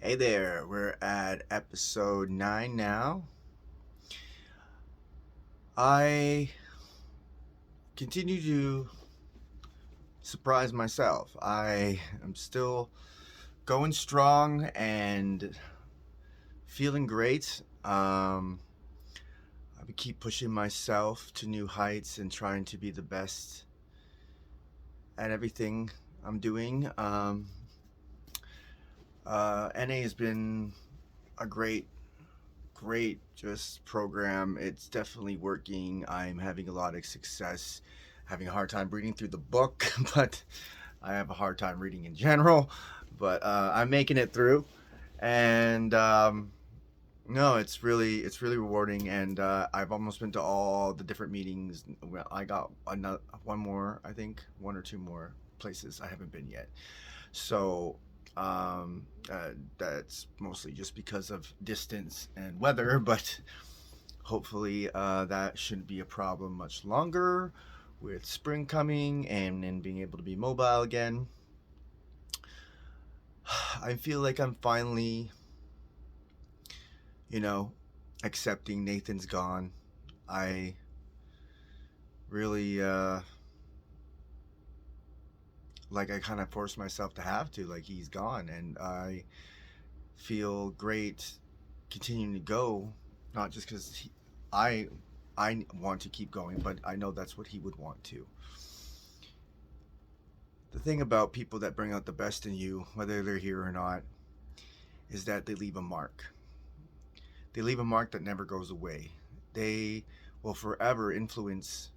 Hey there, we're at episode 9 now. I continue to surprise myself. I am still going strong and feeling great. I keep pushing myself to new heights and trying to be the best at everything I'm doing. NA has been a great just program. It's definitely working. I'm having a lot of success, having a hard time reading through the book, but I have a hard time reading in general. But I'm making it through, and no, it's really rewarding. And I've almost been to all the different meetings. Well, I got another one more, I think, one or two more places I haven't been yet. So that's mostly just because of distance and weather, but hopefully that shouldn't be a problem much longer with spring coming and then being able to be mobile again. I feel like I'm finally, you know, accepting Nathan's gone. I really, like, I kind of forced myself to have to, like, he's gone, and I feel great continuing to go, not just because I I want to keep going, but I know that's what he would want to. The thing about people that bring out the best in you, whether they're here or not, is that they leave a mark. They leave a mark that never goes away. They will forever influence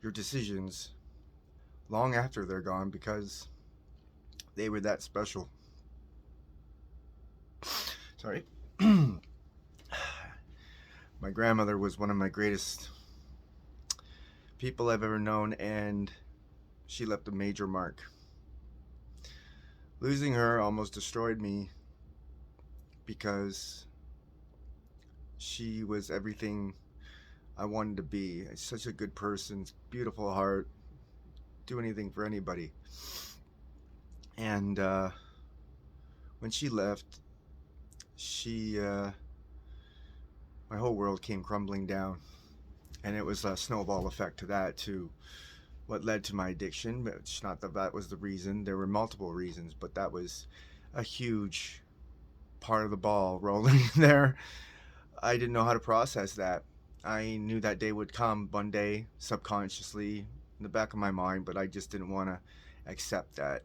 your decisions long after they're gone because they were that special. Sorry. My grandmother was one of my greatest people I've ever known, and she left a major mark. Losing her almost destroyed me because she was everything I wanted to be. Such a good person, beautiful heart, do anything for anybody. And when she left, she my whole world came crumbling down, and it was a snowball effect to that too. What led to my addiction? It's not that that was the reason. There were multiple reasons, but that was a huge part of the ball rolling there. I didn't know how to process that. I knew that day would come one day, subconsciously, in the back of my mind, but I just didn't want to accept that.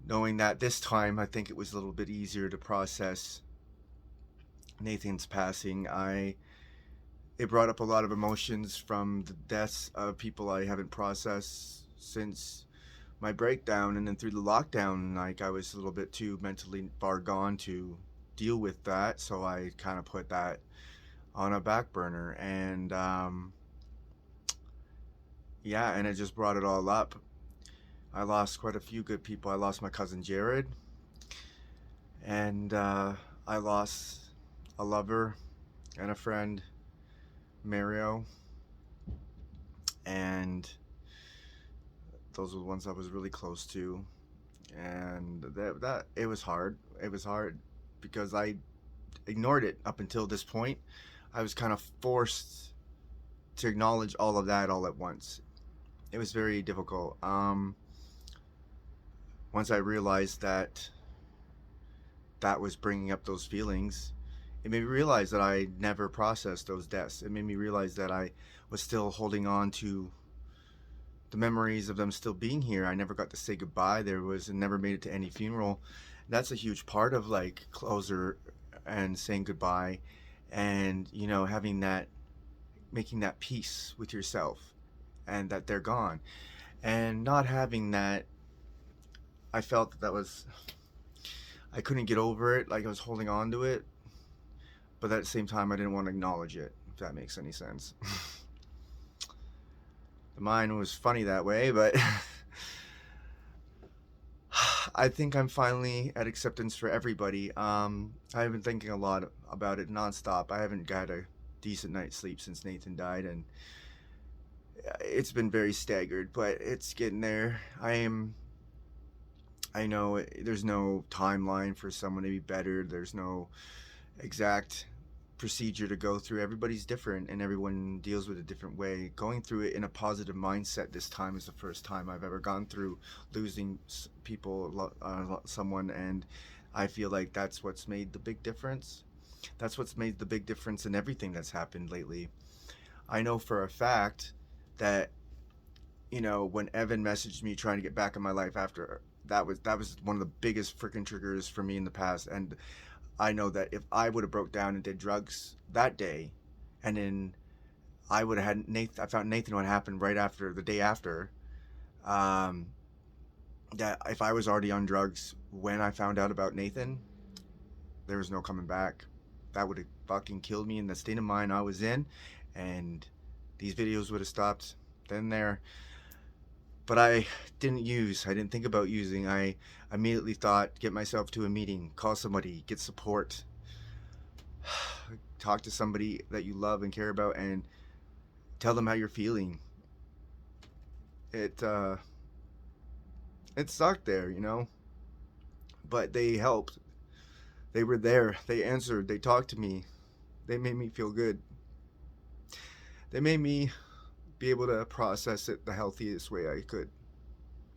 Knowing that this time, I think it was a little bit easier to process Nathan's passing. It brought up a lot of emotions from the deaths of people I haven't processed since my breakdown, and then through the lockdown, like I was a little bit too mentally far gone to deal with that, so I kind of put that on a back burner, and yeah, and it just brought it all up. I lost quite a few good people. I lost my cousin Jared, and I lost a lover and a friend, Mario, and those were the ones I was really close to. And that it was hard. It was hard because I ignored it up until this point. I was kind of forced to acknowledge all of that all at once. It was very difficult. Once I realized that that was bringing up those feelings, it made me realize that I never processed those deaths. It made me realize that I was still holding on to the memories of them still being here. I never got to say goodbye. There was and never made it to any funeral. That's a huge part of like closure and saying goodbye, and having that, making that peace with yourself, and that they're gone, and not having that. I felt that was, I couldn't get over it. Like I was holding on to it, but at the same time, I didn't want to acknowledge it. If that makes any sense. The mind was funny that way, but I think I'm finally at acceptance for everybody. I've been thinking a lot about it nonstop. I haven't got a decent night's sleep since Nathan died, and it's been very staggered, but it's getting there. I am I know there's no timeline for someone to be better. There's no exact procedure to go through. Everybody's different and everyone deals with it a different way. Going through it in a positive mindset this time is the first time I've ever gone through losing people, someone, and I feel like that's what's made the big difference. That's what's made the big difference in everything that's happened lately. I know for a fact that, when Evan messaged me trying to get back in my life after that was one of the biggest freaking triggers for me in the past. And I know that if I would have broke down and did drugs that day, and then I would have had Nathan. I found Nathan what happened right after the day after. Um, that if I was already on drugs when I found out about Nathan, there was no coming back. That would have fucking killed me in the state of mind I was in, and these videos would have stopped then there. But I didn't use. I didn't think about using. I immediately thought, get myself to a meeting, call somebody, get support, talk to somebody that you love and care about, and tell them how you're feeling. It it sucked there, but they helped. They were there. They answered. They talked to me. They made me feel good. They made me be able to process it the healthiest way I could.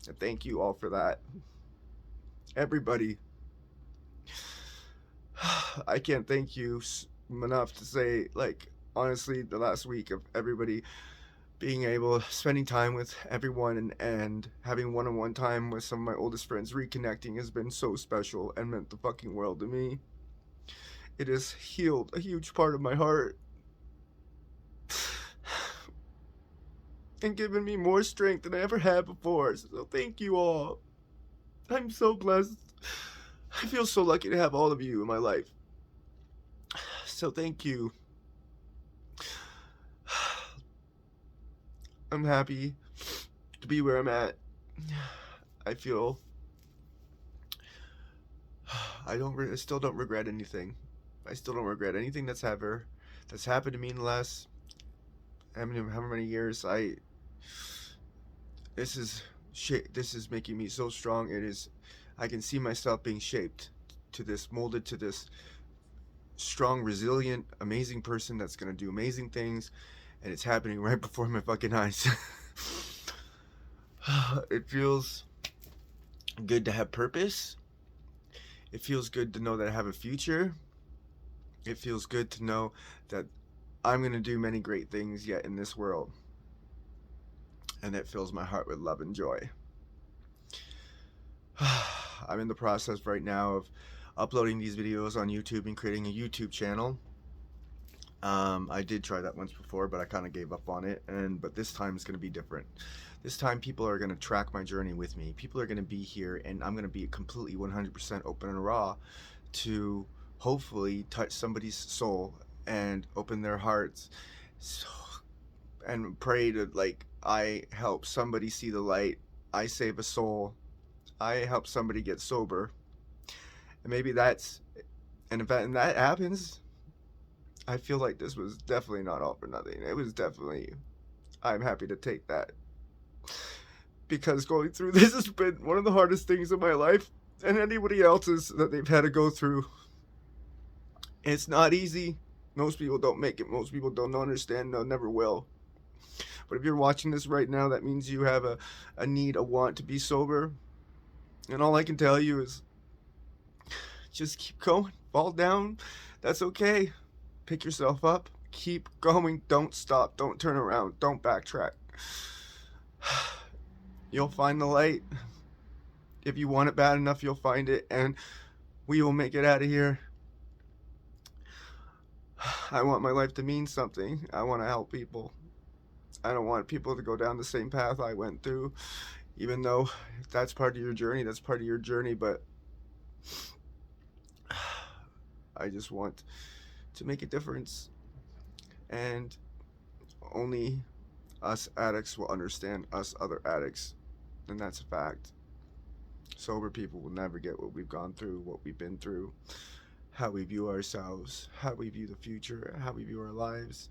And thank you all for that. Everybody. I can't thank you enough to say, like, honestly, the last week of everybody being able, spending time with everyone and having one-on-one time with some of my oldest friends, reconnecting has been so special and meant the fucking world to me. It has healed a huge part of my heart and given me more strength than I ever had before. So thank you all. I'm so blessed. I feel so lucky to have all of you in my life. So thank you. I'm happy to be where I'm at. I feel I still don't regret anything. I still don't regret anything that's happened to me in the last however many years. This is this is making me so strong. I can see myself being shaped to this, molded to this strong, resilient, amazing person that's gonna do amazing things, and it's happening right before my fucking eyes. It feels good to have purpose. It feels good to know that I have a future. It feels good to know that I'm gonna do many great things yet in this world, and it fills my heart with love and joy. I'm in the process right now of uploading these videos on YouTube and creating a YouTube channel. I did try that once before, but I kind of gave up on it. But this time it's going to be different. This time people are going to track my journey with me. People are going to be here, and I'm going to be completely 100% open and raw to hopefully touch somebody's soul and open their hearts, and pray to, like, I help somebody see the light. I save a soul. I help somebody get sober. And maybe that's, and if that happens, I feel like this was definitely not all for nothing. It was definitely, I'm happy to take that. Because going through this has been one of the hardest things in my life, and anybody else's that they've had to go through. It's not easy. Most people don't make it. Most people don't understand. No, never will. But if you're watching this right now, that means you have a need, a want to be sober. And all I can tell you is just keep going. Fall down. That's okay. Pick yourself up. Keep going. Don't stop. Don't turn around. Don't backtrack. You'll find the light. If you want it bad enough, you'll find it, and we will make it out of here. I want my life to mean something. I want to help people. I don't want people to go down the same path I went through, even though if that's part of your journey, that's part of your journey, but I just want to make a difference. And only us addicts will understand us other addicts, and that's a fact. Sober people will never get what we've gone through, what we've been through, how we view ourselves, how we view the future, how we view our lives.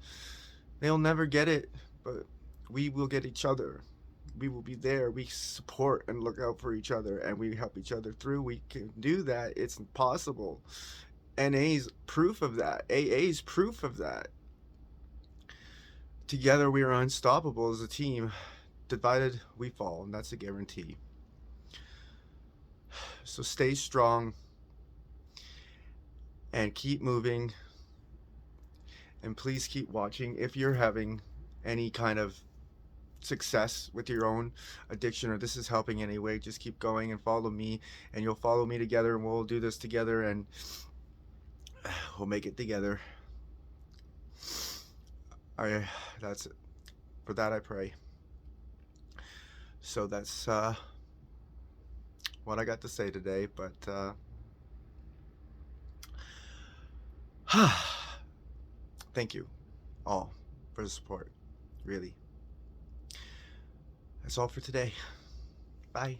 They'll never get it, but we will get each other. we will be there. We support and look out for each other, and we help each other through. We can do that. It's possible. NA's proof of that. AA's proof of that. Together we are unstoppable as a team. Divided we fall, and that's a guarantee. So stay strong and keep moving, and please keep watching. If you're having any kind of success with your own addiction, or this is helping in any way, just keep going and follow me, and you'll follow me together, and we'll do this together, and we'll make it together. That's it. For that I pray. So that's what I got to say today, but thank you all for the support. Really. That's all for today. Bye.